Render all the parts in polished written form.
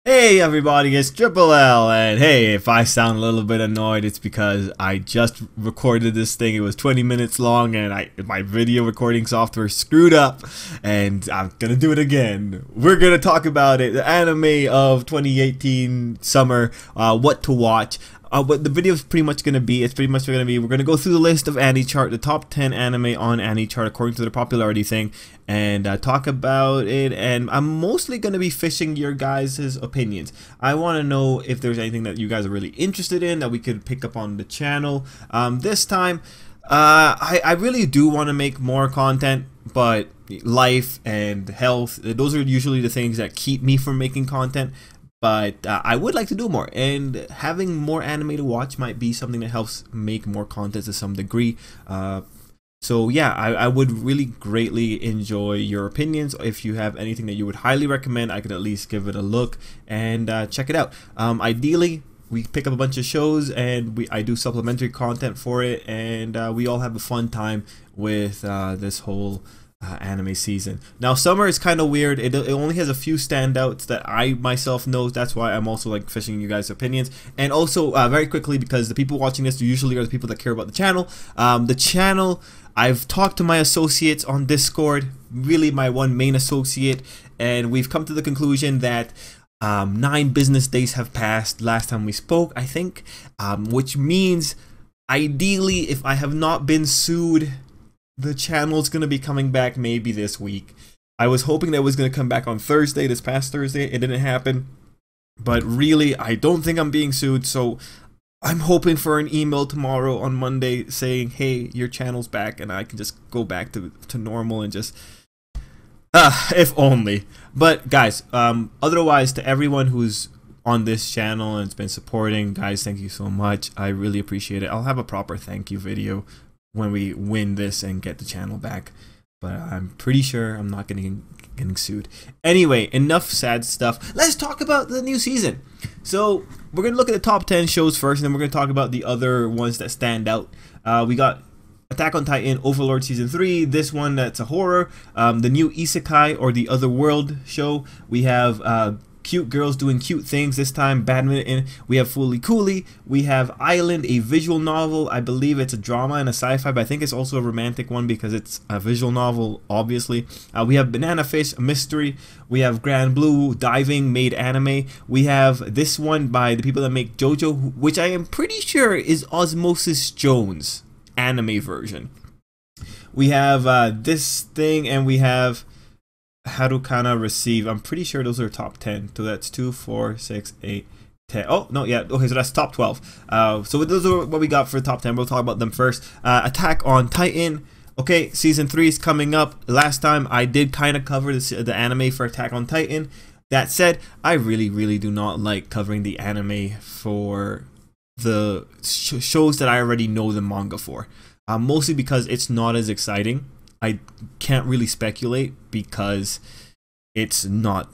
Hey everybody, it's Tripl-L, and hey, if I sound a little bit annoyed, it's because I just recorded this thing. It was 20 minutes long, and my video recording software screwed up, and I'm gonna do it again. We're gonna talk about it, the anime of 2018 summer, what to watch. What the video is pretty much going to be, we're going to go through the list of AniChart, the top 10 anime on AniChart according to the popularity thing, and talk about it. And I'm mostly going to be fishing your guys' opinions. I want to know if there's anything that you guys are really interested in that we could pick up on the channel. This time, I really do want to make more content, but life and health, those are usually the things that keep me from making content. But I would like to do more, and having more anime to watch might be something that helps make more content to some degree. So yeah, I would really greatly enjoy your opinions. If you have anything that you would highly recommend, I could at least give it a look and check it out. Ideally, we pick up a bunch of shows and I do supplementary content for it, and we all have a fun time with this whole anime season. Now summer is kind of weird. It only has a few standouts that I myself know. That's why I'm also like fishing you guys' opinions. And also very quickly, because the people watching this usually are the people that care about the channel. I've talked to my associates on Discord, really my one main associate, and we've come to the conclusion that 9 business days have passed last time we spoke, I think, which means ideally, if I have not been sued, the channel's gonna be coming back maybe this week. I was hoping that it was gonna come back on Thursday, this past Thursday. It didn't happen, but really I don't think I'm being sued, so I'm hoping for an email tomorrow on Monday saying, hey, your channel's back, and I can just go back to normal and just if only. But guys, otherwise, to everyone who's on this channel and has been supporting, guys, thank you so much. I really appreciate it. I'll have a proper thank you video when we win this and get the channel back, but I'm pretty sure I'm not getting sued. Anyway, enough sad stuff. Let's talk about the new season. So we're gonna look at the top 10 shows first, and then we're gonna talk about the other ones that stand out. We got Attack on Titan Overlord Season 3, this one that's a horror, the new Isekai or the Other World show. We have cute girls doing cute things, this time badminton. We have Fully Cooley. We have Island, a visual novel. I believe it's a drama and a sci-fi, but I think it's also a romantic one because it's a visual novel, obviously. We have Banana Fish, a mystery. We have Grand Blue, diving, made anime. We have this one by the people that make JoJo, which I am pretty sure is Osmosis Jones anime version. We have this thing, and we have Harukana Receive. I'm pretty sure those are top 10. So that's 2, 4, 6, 8, 10. Oh, no, yeah. Okay, so that's top 12. So those are what we got for the top 10. We'll talk about them first. Attack on Titan. Okay, Season 3 is coming up. Last time I did kind of cover the anime for Attack on Titan. That said, I really do not like covering the anime for the shows that I already know the manga for. Mostly because it's not as exciting. I can't really speculate because it's not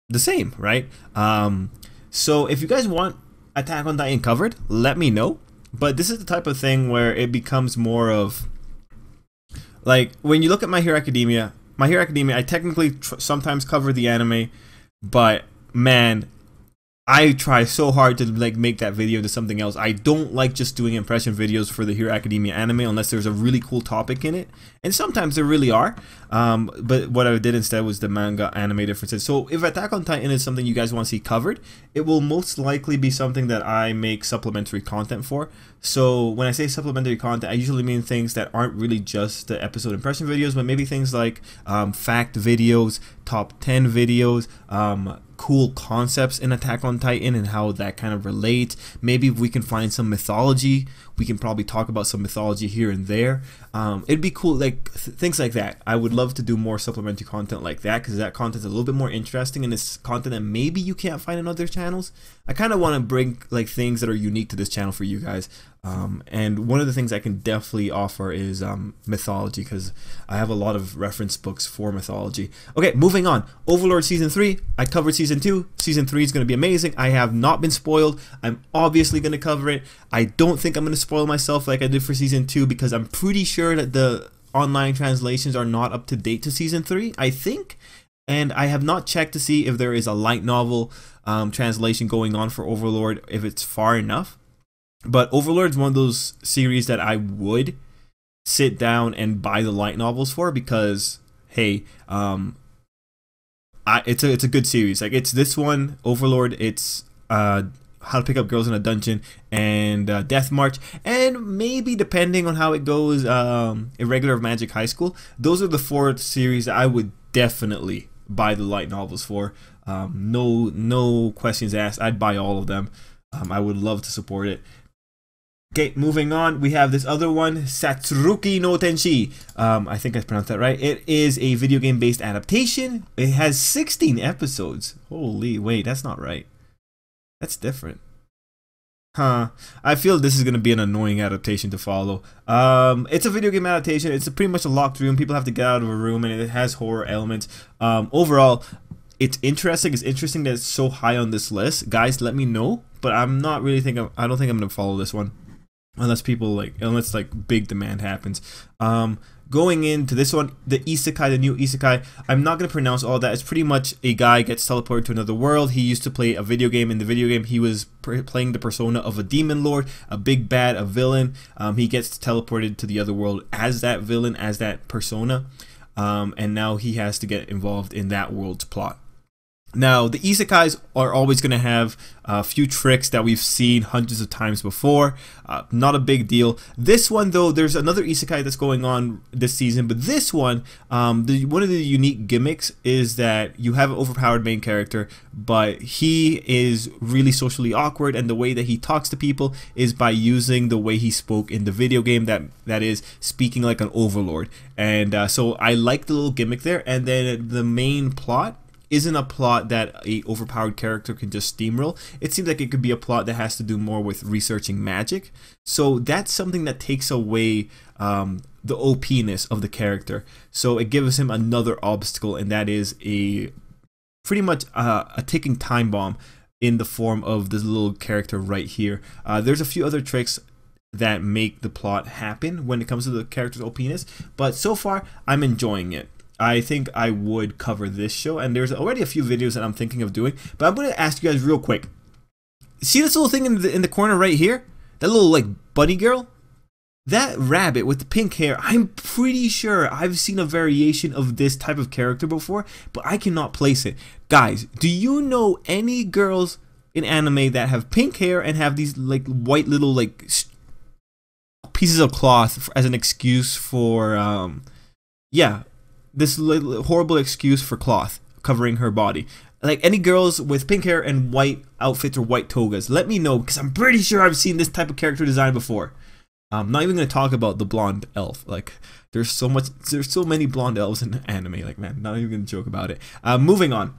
the same, right? So if you guys want Attack on Titan covered, let me know. But this is the type of thing where it becomes more of, like, when you look at My Hero Academia, I technically sometimes cover the anime, but man, I try so hard to like make that video into something else. I don't like just doing impression videos for the Hero Academia anime unless there's a really cool topic in it, and sometimes there really are. But what I did instead was the manga anime differences. So if Attack on Titan is something you guys want to see covered, it will most likely be something that I make supplementary content for. So when I say supplementary content, I usually mean things that aren't really just the episode impression videos, but maybe things like fact videos, top 10 videos, cool concepts in Attack on Titan and how that kind of relates. Maybe if we can find some mythology, we can probably talk about some mythology here and there. It'd be cool, like things like that. I would love to do more supplementary content like that, because that content is a little bit more interesting, and it's content that maybe you can't find in other channels. I kind of want to bring like things that are unique to this channel for you guys. And one of the things I can definitely offer is mythology, because I have a lot of reference books for mythology. Okay, moving on. Overlord Season 3. I covered Season 2. Season 3 is going to be amazing. I have not been spoiled. I'm obviously going to cover it. I don't think I'm going to spoil myself like I did for Season 2, because I'm pretty sure that the online translations are not up to date to Season 3, I think. And I have not checked to see if there is a light novel translation going on for Overlord, if it's far enough. But Overlord is one of those series that I would sit down and buy the light novels for, because hey, it's a good series. Like, it's this one, Overlord. It's How to Pick Up Girls in a Dungeon, and Death March, and maybe, depending on how it goes, Irregular Magic High School. Those are the 4 series that I would definitely buy the light novels for. No questions asked. I'd buy all of them. I would love to support it. Okay, moving on, we have this other one, Satsuruki no Tenshi. I think I pronounced that right. It is a video game based adaptation. It has 16 episodes. Holy, wait, that's not right. That's different. Huh. I feel this is going to be an annoying adaptation to follow. It's a video game adaptation. It's pretty much a locked room. People have to get out of a room, and it has horror elements. Overall, it's interesting. It's interesting that it's so high on this list. Guys, let me know. But I'm not really thinking. I don't think I'm going to follow this one. Unless big demand happens. Going into this one, the Isekai, the new Isekai, I'm not going to pronounce all that. It's pretty much a guy gets teleported to another world. He used to play a video game. In the video game, he was playing the persona of a demon lord, a big bad, a villain. He gets teleported to the other world as that villain, as that persona. And now he has to get involved in that world's plot. Now, the Isekais are always going to have a few tricks that we've seen hundreds of times before. Not a big deal. This one, though, there's another Isekai that's going on this season, but this one, one of the unique gimmicks is that you have an overpowered main character, but he is really socially awkward, and the way that he talks to people is by using the way he spoke in the video game, that is, speaking like an overlord. And so I like the little gimmick there. And then the main plot isn't a plot that a overpowered character can just steamroll. It seems like it could be a plot that has to do more with researching magic. So that's something that takes away the OP-ness of the character. So it gives him another obstacle, and that is pretty much a ticking time bomb in the form of this little character right here. There's a few other tricks that make the plot happen when it comes to the character's OP-ness, but so far I'm enjoying it. I think I would cover this show, and there's already a few videos that I'm thinking of doing, but I'm going to ask you guys real quick. See this little thing in the corner right here? That little, like, bunny girl? That rabbit with the pink hair, I'm pretty sure I've seen a variation of this type of character before, but I cannot place it. Guys, do you know any girls in anime that have pink hair and have these, like, white little, like, pieces of cloth as an excuse for, yeah, this horrible excuse for cloth covering her body? Like, any girls with pink hair and white outfits or white togas, let me know, because I'm pretty sure I've seen this type of character design before. I'm not even going to talk about the blonde elf. Like, there's so many blonde elves in anime. Like, man, not even going to joke about it. Moving on.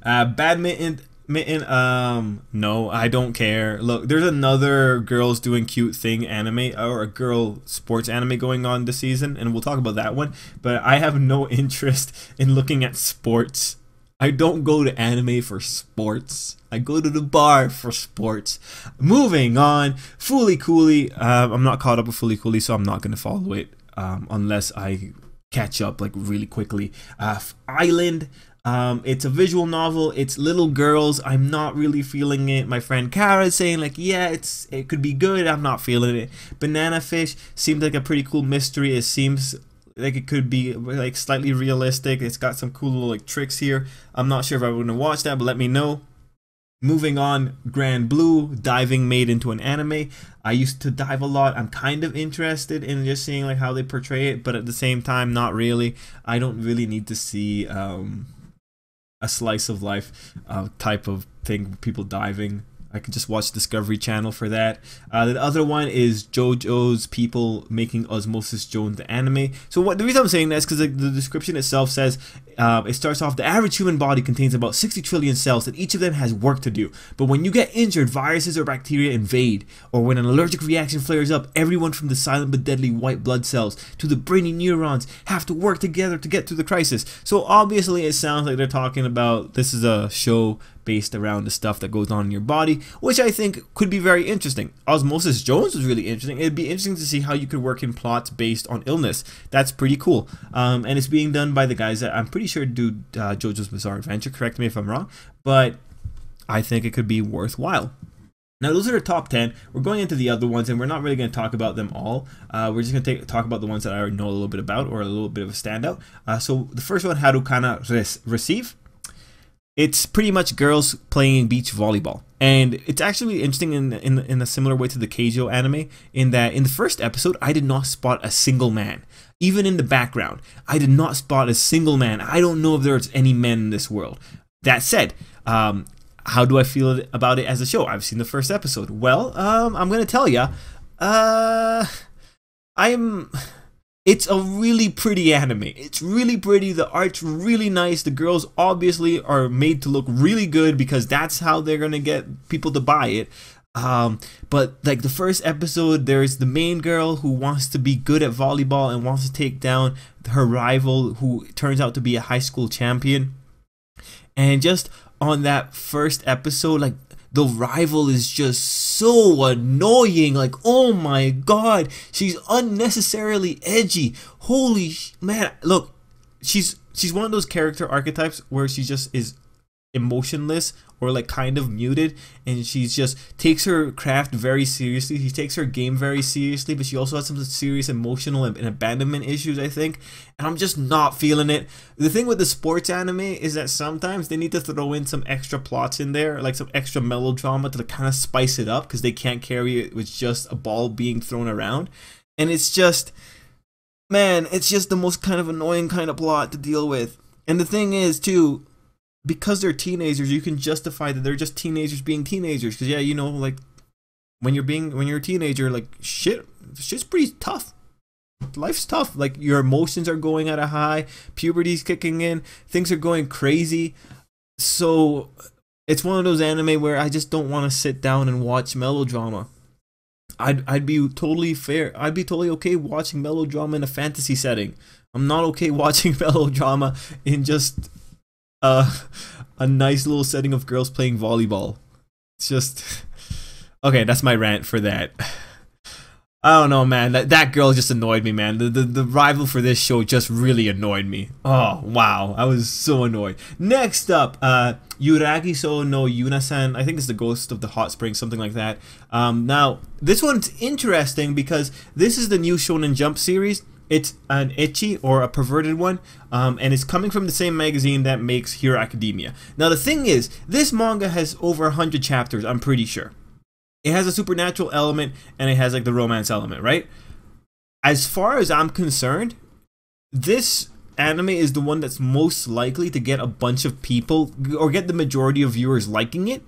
Badminton. No, I don't care. Look, there's another girls doing cute thing anime, or a girl sports anime going on this season, and we'll talk about that one. But I have no interest in looking at sports. I don't go to anime for sports. I go to the bar for sports. Moving on, Fooly Cooly. I'm not caught up with Fooly Cooly, so I'm not going to follow it unless I catch up like really quickly. Island. It's a visual novel. It's little girls. I'm not really feeling it. My friend Kara is saying like, yeah, it could be good. I'm not feeling it. Banana Fish seems like a pretty cool mystery. It seems like it could be like slightly realistic. It's got some cool little like tricks here. I'm not sure if I'm gonna watch that, but let me know. Moving on, Grand Blue, diving made into an anime. I used to dive a lot. I'm kind of interested in just seeing like how they portray it, but at the same time, not really. I don't really need to see a slice of life type of thing, people diving. I could just watch Discovery Channel for that. The other one is JoJo's People Making Osmosis Jones the anime. So the reason I'm saying that is because the description itself says it starts off, the average human body contains about 60 trillion cells and each of them has work to do. But when you get injured, viruses or bacteria invade, or when an allergic reaction flares up, everyone from the silent but deadly white blood cells to the brainy neurons have to work together to get through the crisis. So obviously it sounds like they're talking about, this is a show based around the stuff that goes on in your body, which I think could be very interesting. Osmosis Jones was really interesting. It'd be interesting to see how you could work in plots based on illness. That's pretty cool. And it's being done by the guys that I'm pretty sure do JoJo's Bizarre Adventure. Correct me if I'm wrong, but I think it could be worthwhile. Now, those are the top 10. We're going into the other ones, and we're not really going to talk about them all. We're just going to talk about the ones that I already know a little bit about, or a little bit of a standout. So the first one, Harukana Receive. It's pretty much girls playing beach volleyball. And it's actually interesting in a similar way to the Keijo anime, in that in the first episode, I did not spot a single man. Even in the background, I did not spot a single man. I don't know if there's any men in this world. That said, how do I feel about it as a show? I've seen the first episode. Well, I'm gonna tell ya, it's a really pretty anime. It's really pretty. The art's really nice. The girls obviously are made to look really good because that's how they're gonna get people to buy it. But like the first episode, there's the main girl who wants to be good at volleyball and wants to take down her rival, who turns out to be a high school champion. And just on that first episode, like, the rival is just so annoying. Like, oh my god, she's unnecessarily edgy. Holy man, look, she's one of those character archetypes where she just is emotionless or like kind of muted, and she just takes her craft very seriously. She takes her game very seriously, but she also has some serious emotional and abandonment issues, I think, and I'm just not feeling it. The thing with the sports anime is that sometimes they need to throw in some extra plots in there, like some extra melodrama to kind of spice it up, because they can't carry it with just a ball being thrown around. And it's just, man, it's just the most kind of annoying kind of plot to deal with. And the thing is too, because they're teenagers, you can justify that they're just teenagers being teenagers. Because yeah, you know, like when you're a teenager, like shit's pretty tough. Life's tough. Like your emotions are going at a high, puberty's kicking in, things are going crazy. So it's one of those anime where I just don't want to sit down and watch melodrama. I'd be totally fair. I'd be totally okay watching melodrama in a fantasy setting. I'm not okay watching melodrama in just a nice little setting of girls playing volleyball. It's just okay. That's my rant for that. I don't know, man. That girl just annoyed me, man. The rival for this show just really annoyed me. Oh wow, I was so annoyed. Next up, Yuragiso no Yunasan. I think it's the Ghost of the Hot Spring, something like that. Now this one's interesting because this is the new Shonen Jump series. It's an ecchi, or a perverted one, and it's coming from the same magazine that makes Hero Academia. Now the thing is, this manga has over 100 chapters, I'm pretty sure. It has a supernatural element, and it has like the romance element, right? As far as I'm concerned, this anime is the one that's most likely to get a bunch of people, or get the majority of viewers liking it.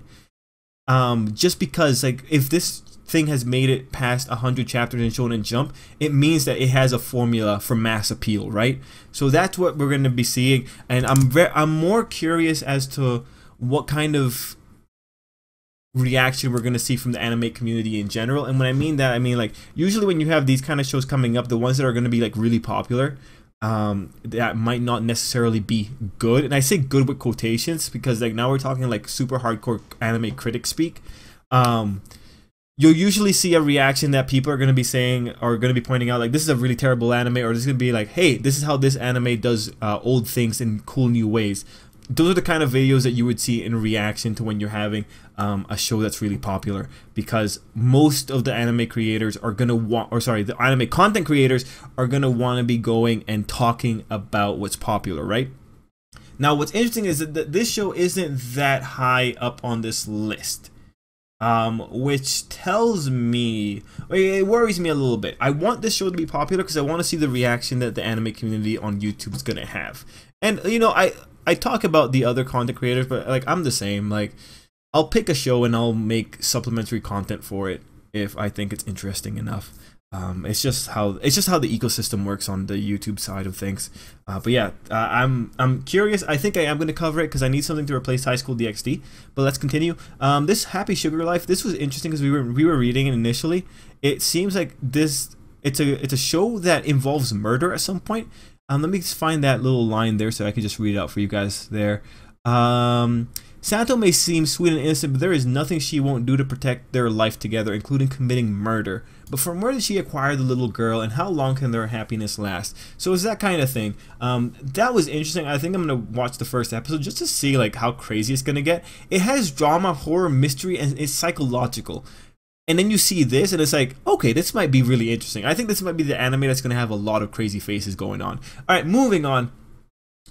Just because, like, if this thing has made it past 100 chapters in Shonen Jump, it means that it has a formula for mass appeal, right? So that's what we're going to be seeing, and I'm more curious as to what kind of reaction we're going to see from the anime community in general. And when I mean that, I mean, like, usually when you have these kind of shows coming up, the ones that are going to be like really popular, that might not necessarily be good, and I say good with quotations because like now we're talking like super hardcore anime critic speak. You'll usually see a reaction that people are going to be saying, or going to be pointing out, like, this is a really terrible anime, or this is going to be like, hey, this is how this anime does old things in cool new ways. Those are the kind of videos that you would see in reaction to when you're having a show that's really popular, because most of the anime creators are going to want, or sorry, the anime content creators are going to want to be going and talking about what's popular, right? Now, what's interesting is that this show isn't that high up on this list. Which tells me, it worries me a little bit. I want this show to be popular because I want to see the reaction that the anime community on YouTube is gonna have. And you know, I talk about the other content creators, but like I'm the same. Like I'll pick a show and I'll make supplementary content for it if I think it's interesting enough. It's just how the ecosystem works on the YouTube side of things. But yeah, I'm curious. I think I am going to cover it because I need something to replace High School DxD. But let's continue. This Happy Sugar Life. This was interesting because we were reading it initially. It seems like it's a show that involves murder at some point. Let me just find that little line there so I can just read it out for you guys there. Santo may seem sweet and innocent, but there is nothing she won't do to protect their life together, including committing murder. But from where did she acquire the little girl, and how long can their happiness last? So it's that kind of thing. That was interesting. I think I'm gonna watch the first episode just to see like how crazy it's gonna get. It has drama, horror, mystery, and it's psychological. And then you see this, and it's like, okay, this might be really interesting. I think this might be the anime that's gonna have a lot of crazy faces going on. All right, moving on.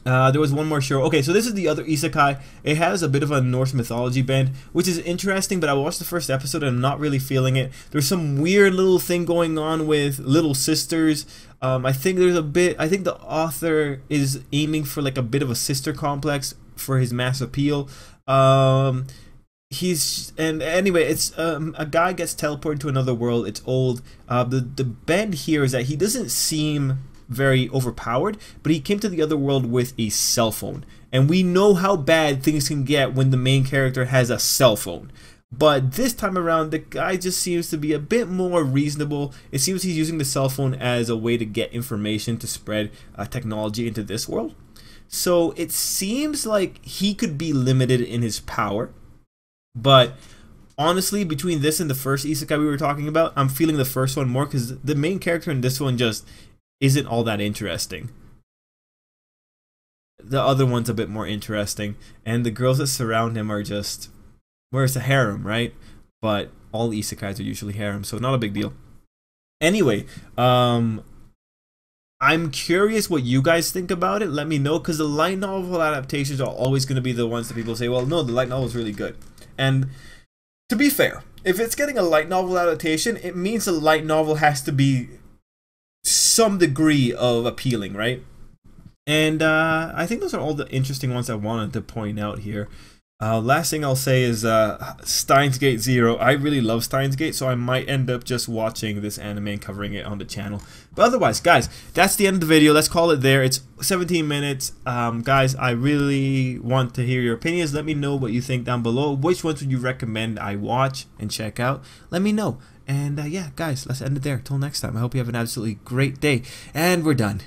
There was one more show. Okay, so this is the other Isekai. It has a bit of a Norse mythology bend, which is interesting, but I watched the first episode and I'm not really feeling it. There's some weird little thing going on with little sisters. I think there's a bit, I think the author is aiming for like a bit of a sister complex for his mass appeal. And anyway, it's a guy gets teleported to another world. It's old. The bend here is that he doesn't seem very overpowered, but he came to the other world with a cell phone, and we know how bad things can get when the main character has a cell phone. But this time around, the guy just seems to be a bit more reasonable. It seems he's using the cell phone as a way to get information to spread technology into this world. So it seems like he could be limited in his power, but honestly, between this and the first Isekai we were talking about, I'm feeling the first one more, because the main character in this one just isn't all that interesting. The other one's a bit more interesting, and the girls that surround him are just, well, it's a harem, right? But all isekais are usually harem, so not a big deal. Anyway, I'm curious what you guys think about it. Let me know, because the light novel adaptations are always going to be the ones that people say, well, no, the light novel is really good. And to be fair, if it's getting a light novel adaptation, it means the light novel has to be some degree of appealing, right? And I think those are all the interesting ones I wanted to point out here. Last thing I'll say is Steins Gate Zero. I really love Steins Gate, so I might end up just watching this anime and covering it on the channel. But otherwise, guys, that's the end of the video. Let's call it there. It's 17 minutes. Guys, I really want to hear your opinions. Let me know what you think down below. Which ones would you recommend I watch and check out? Let me know. And yeah, guys, let's end it there. Till next time, I hope you have an absolutely great day. And we're done.